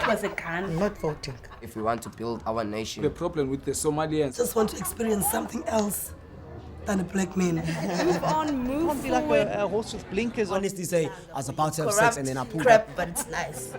was a gun. I'm not voting. If we want to build our nation. The problem with the Somalians. Just want to experience something else than a black man. Move on, move Can't be forward. like a horse with blinkers on. Honestly say, I was about to have sex and then I pulled crap, up. but it's nice.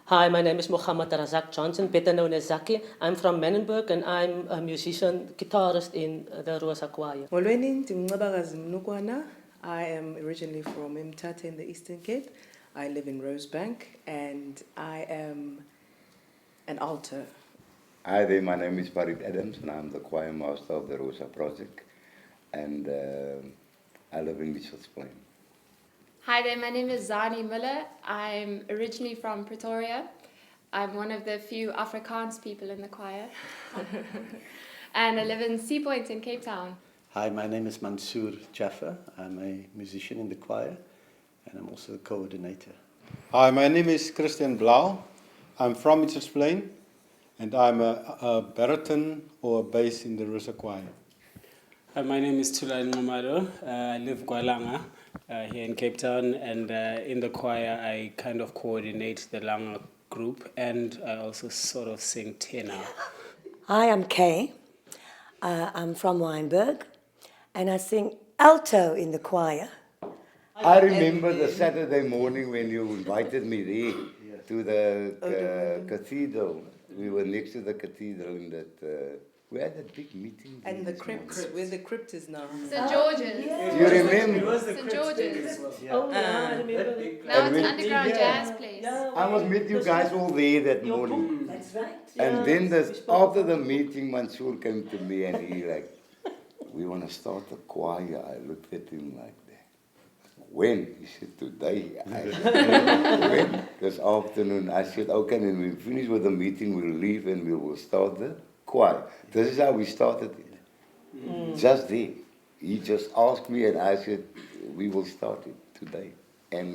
Hi, my name is Mohammed Razak Johnson, better known as Zaki. I'm from Menenberg and I'm a musician, guitarist in the Rosa Choir. Molweni, ndimncabakazi Mnukwana. I am originally from Mthatha in the Eastern Cape. I live in Rosebank and I am an alto. Hi there, my name is Farid Adams and I'm the choir master of the Rosa Project and I live in Mitchell's Plain. Hi there, my name is Zani Miller. I'm originally from Pretoria. I'm one of the few Afrikaans people in the choir. And I live in Sea Point in Cape Town. Hi, my name is Mansoor Jaffa. I'm a musician in the choir and I'm also the coordinator. Hi, my name is Christian Blau. I'm from Mitchell's Plain and I'm a baritone or a bass in the Rosa Choir. Hi, my name is Tulani Ngomado. I live Gwalanga here in Cape Town, and in the choir I kind of coordinate the Langa group and I also sort of sing tenor. Hi, I'm Kay. I'm from Wynberg and I sing alto in the choir. I remember the Saturday morning when you invited me there to the cathedral. We were next to the cathedral in that... we had that big meeting. And the crypt, where the crypt is now. St. George's. Do you remember? St. George's. Oh, yeah, I remember. Now it's an underground jazz place. I was with you guys all there that morning. That's right. And then after the meeting, Mansoor came to me and he like, we want to start a choir. I looked at him like that. When? He said, today. I said, when? This afternoon. I said, okay, then we finish with the meeting, we'll leave and we will start the choir. This is how we started it. Just there. He just asked me and I said, we will start it today. And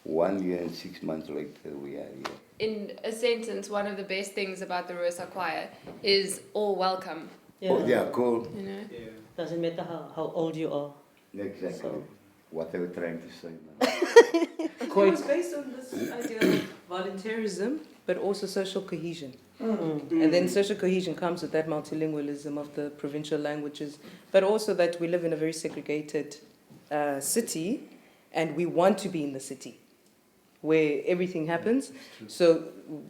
1 year and 6 months later, we are here. In a sentence, one of the best things about the Rosa Choir is all welcome. Yeah. Oh, yeah, cool. You know? Yeah. Doesn't matter how old you are. Exactly. So. What they were trying to say. It was based on this idea of volunteerism, but also social cohesion. And then social cohesion comes with that multilingualism of the provincial languages, but also that we live in a very segregated city, and we want to be in the city, where everything happens. So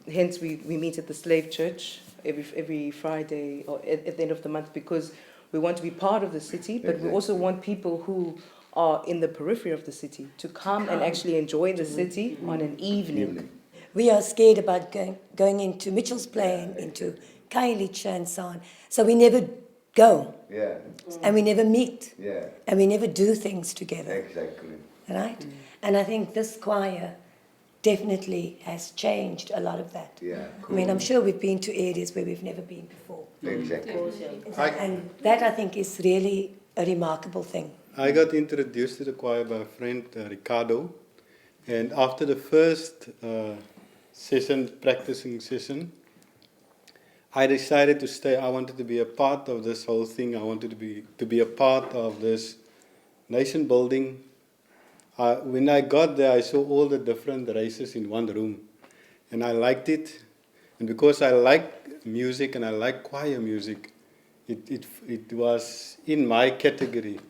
hence we meet at the slave church every Friday or at the end of the month, because we want to be part of the city, but we also want people who are in the periphery of the city to come and actually enjoy the city on an evening. We are scared about going into Mitchell's Plain, into Khayelitsha and so on. So we never go. Yeah. And we never meet. Yeah. And we never do things together. Exactly. Right? And I think this choir definitely has changed a lot of that. Yeah. I mean, I'm sure we've been to areas where we've never been before. Exactly. And that, I think, is really a remarkable thing. I got introduced to the choir by a friend, Ricardo, and after the first practicing session, I decided to stay. I wanted to be a part of this whole thing. I wanted to be a part of this nation building. When I got there, I saw all the different races in one room, and I liked it. And because I like music and I like choir music, it was in my category.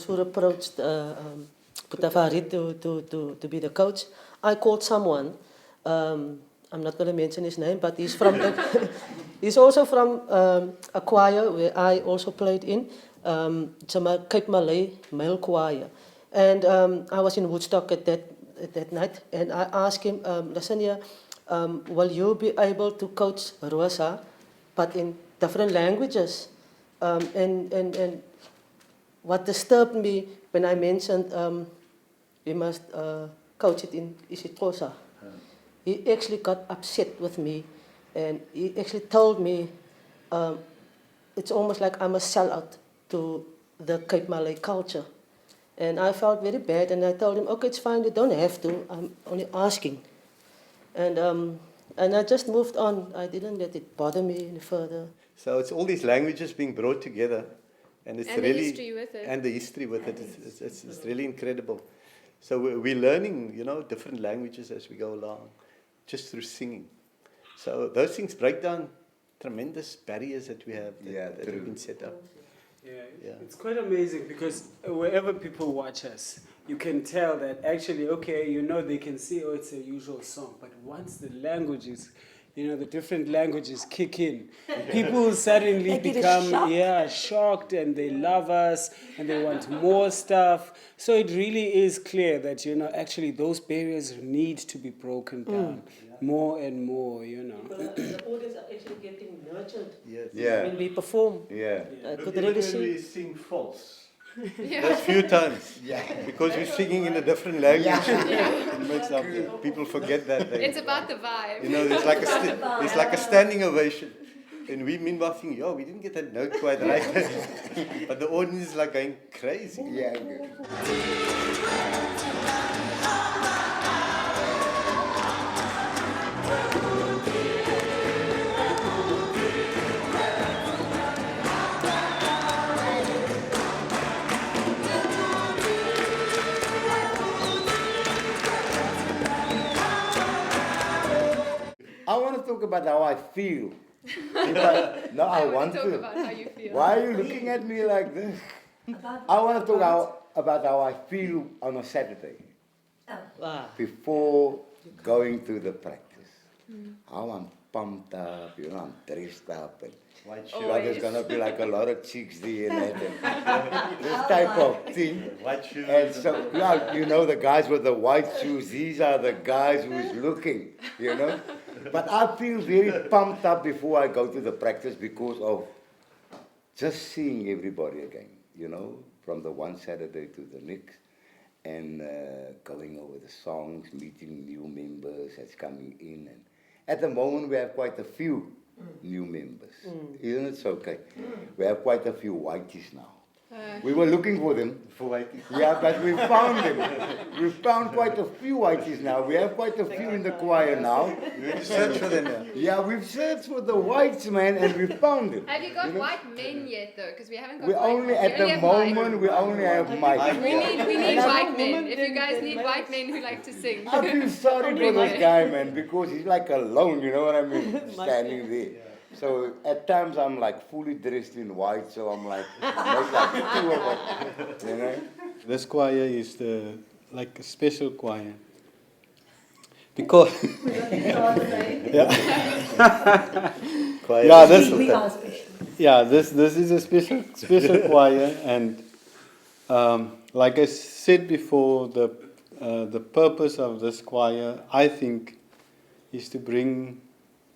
Mansour approached Putafarid to be the coach, I called someone. I'm not going to mention his name, but he's from he's also from a choir where I also played in, Cape Malay male choir. And I was in Woodstock at that night, and I asked him, listen here, will you be able to coach Rosa, but in different languages? And what disturbed me when I mentioned we must coach it in Isitosa, he actually got upset with me, and he actually told me it's almost like I'm a sellout to the Cape Malay culture. And I felt very bad, and I told him, okay, it's fine, you don't have to, I'm only asking. And I just moved on. I didn't let it bother me any further. So it's all these languages being brought together, and it's really the history with it. And the history with it. It's really incredible. So we're learning, different languages as we go along, just through singing. So those things break down tremendous barriers that we have that have been set up. Yeah, it's quite amazing because wherever people watch us, you can tell that actually, okay, they can see, oh, it's a usual song. But once the languages, the different languages kick in, people suddenly become, shocked, and they love us and they want more stuff. So it really is clear that, actually those barriers need to be broken down more and more, Because the audience are actually getting nurtured Yes. when we perform. Yeah. I Look, could even really when see. we sing false. Those few times. Because we're singing in a different language. It makes people forget that. It's about the vibe. It's like a standing ovation. And we meanwhile think, we didn't get that note quite right. But the audience is like going crazy. Yeah. I want to talk about how I feel. I want to talk about how you feel. Why are you looking at me like this? I want to talk about how I feel on a Saturday before going to the practice. How I'm pumped up, I'm dressed up, and there's gonna be like a lot of chicks there and this type of thing. White shoes. And so, the guys with the white shoes, these are the guys who's looking, But I feel very pumped up before I go to the practice because of just seeing everybody again, from the one Saturday to the next, and going over the songs, meeting new members that's coming in. And at the moment, we have quite a few new members. Isn't it so okay? We have quite a few whiteys now. We were looking for them. For whiteys. Yeah, but we found them. We found quite a few whiteys now. We have quite a few in the choir now. We search for them now. Yeah, we've searched for the whites, man, and we found them. Have you got white men yet, though? Because we haven't got We white only, men. at the moment, we only have Mike. We need white men. If you guys need white men who like to sing. I feel sorry for this guy, man, because he's like alone, you know what I mean? Standing there. So at times I'm like fully dressed in white, so I'm like, there's like two of us, This choir is like a special choir. Because this is a special choir, and like I said before, the purpose of this choir, I think, is to bring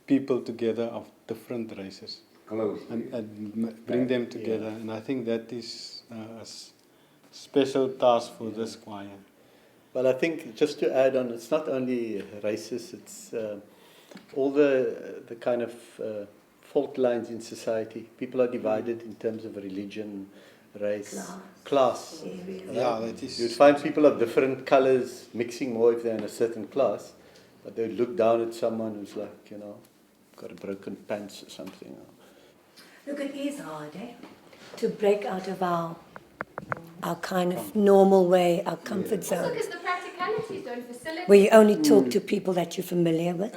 people together of different races and bring them together, and I think that is a special task for this choir. Well, I think just to add on, it's not only races, it's all the kind of fault lines in society. People are divided in terms of religion, race, class. Yeah, that is. You'd find people of different colors mixing more if they're in a certain class, but they look down at someone who's like, got a broken pants or something. Look, it is hard, to break out of our kind of normal way, our comfort zone. Also because the practicalities don't facilitate. Where you only talk to people that you're familiar with.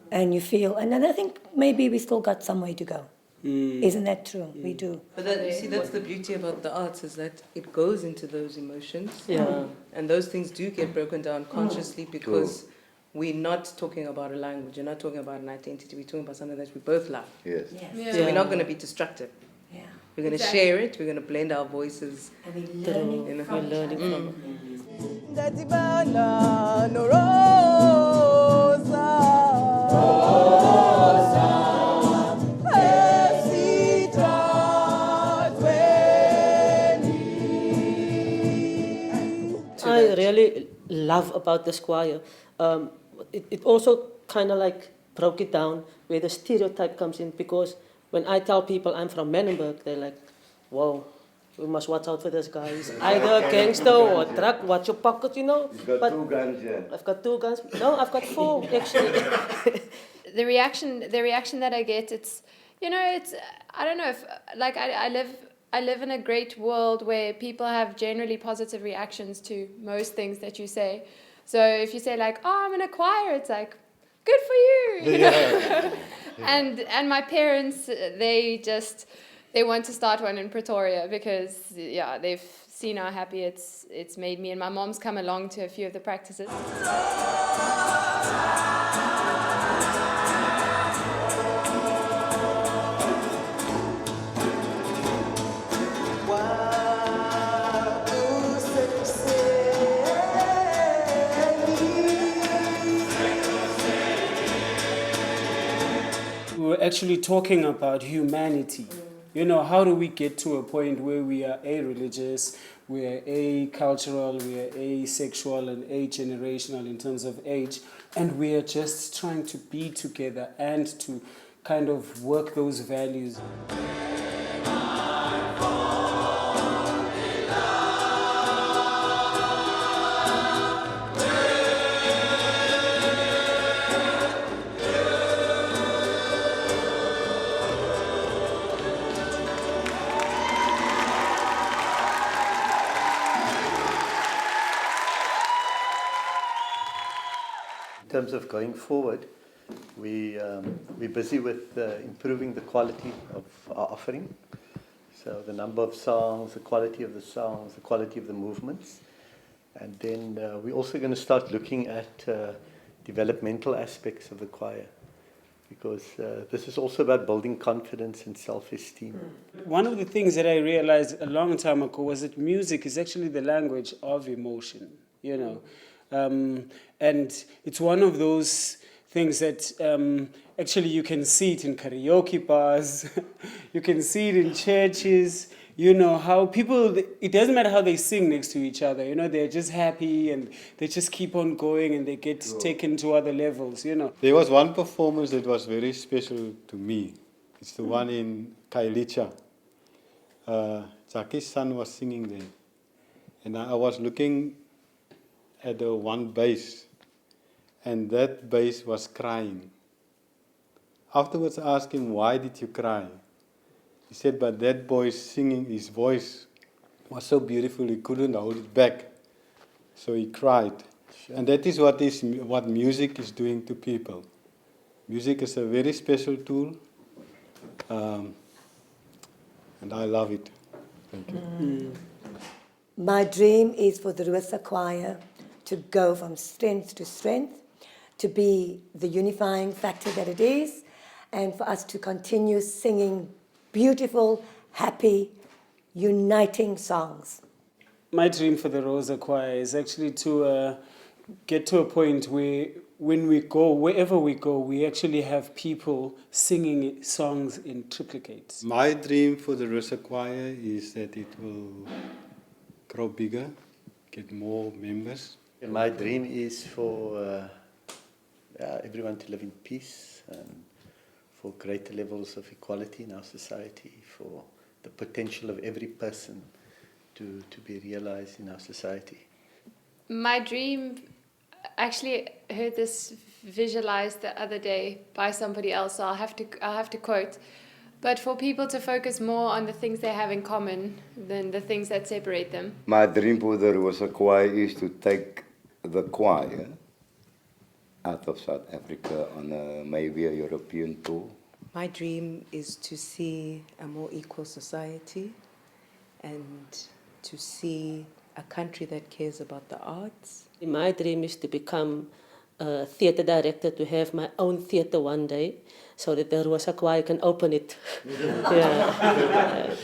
And you feel, and then I think maybe we still got some way to go. Isn't that true? We do. But that, you see, that's the beauty about the arts, is that it goes into those emotions. Yeah. And those things do get broken down consciously because we're not talking about a language, you're not talking about an identity, we're talking about something that we both love. Yes. So we're not going to be destructive. Yeah. We're going to share it, we're going to blend our voices. And we're learning You know? from We're learning each other. I really love about this choir. It also kind of like broke it down where the stereotype comes in, because when I tell people I'm from Menenberg, they're like, whoa, we must watch out for this guy. He's either a gangster or a drug, watch your pocket, you know. You've got But 2 guns, yeah. I've got 2 guns. No, I've got 4 actually. The reaction that I get, it's, you know, it's, I don't know if, like, I live in a great world where people have generally positive reactions to most things that you say. So if you say like, oh, I'm in a choir, it's like, good for you. You know? And my parents, they want to start one in Pretoria because, yeah, they've seen how happy it's made me. And my mom's come along to a few of the practices. We were actually talking about humanity. You know, how do we get to a point where we are a-religious, we are a-cultural, we are asexual and a-generational in terms of age, and we are just trying to be together and to kind of work those values. In terms of going forward, we're busy with improving the quality of our offering. So the number of songs, the quality of the songs, the quality of the movements. And then we're also going to start looking at developmental aspects of the choir, because this is also about building confidence and self-esteem. One of the things that I realized a long time ago was that music is actually the language of emotion, you know. And it's one of those things that actually you can see it in karaoke bars, you can see it in churches, you know, how people, it doesn't matter how they sing next to each other, you know, they're just happy and they just keep on going and they get taken to other levels, you know. There was one performance that was very special to me. It's the one in Kailicha. Jackie's son was singing there. And I was looking at the one bass, and that bass was crying. Afterwards I asked him, why did you cry? He said, but that boy singing, his voice was so beautiful, he couldn't hold it back. So he cried. Sure. And that is what music is doing to people. Music is a very special tool, and I love it. Thank you. My dream is for the Rosa Choir to go from strength to strength, to be the unifying factor that it is, and for us to continue singing beautiful, happy, uniting songs. My dream for the Rosa Choir is actually to get to a point where when we go, wherever we go, we actually have people singing songs in triplicates. My dream for the Rosa Choir is that it will grow bigger, get more members. And my dream is for everyone to live in peace, and for greater levels of equality in our society, for the potential of every person to be realized in our society. My dream, actually heard this visualized the other day by somebody else, so I'll have to quote. But for people to focus more on the things they have in common than the things that separate them. My dream for the Rosa Choir is to take the choir out of South Africa on maybe a European tour. My dream is to see a more equal society and to see a country that cares about the arts. My dream is to become a theatre director, to have my own theatre one day, so that the Rosa Choir can open it. Yeah.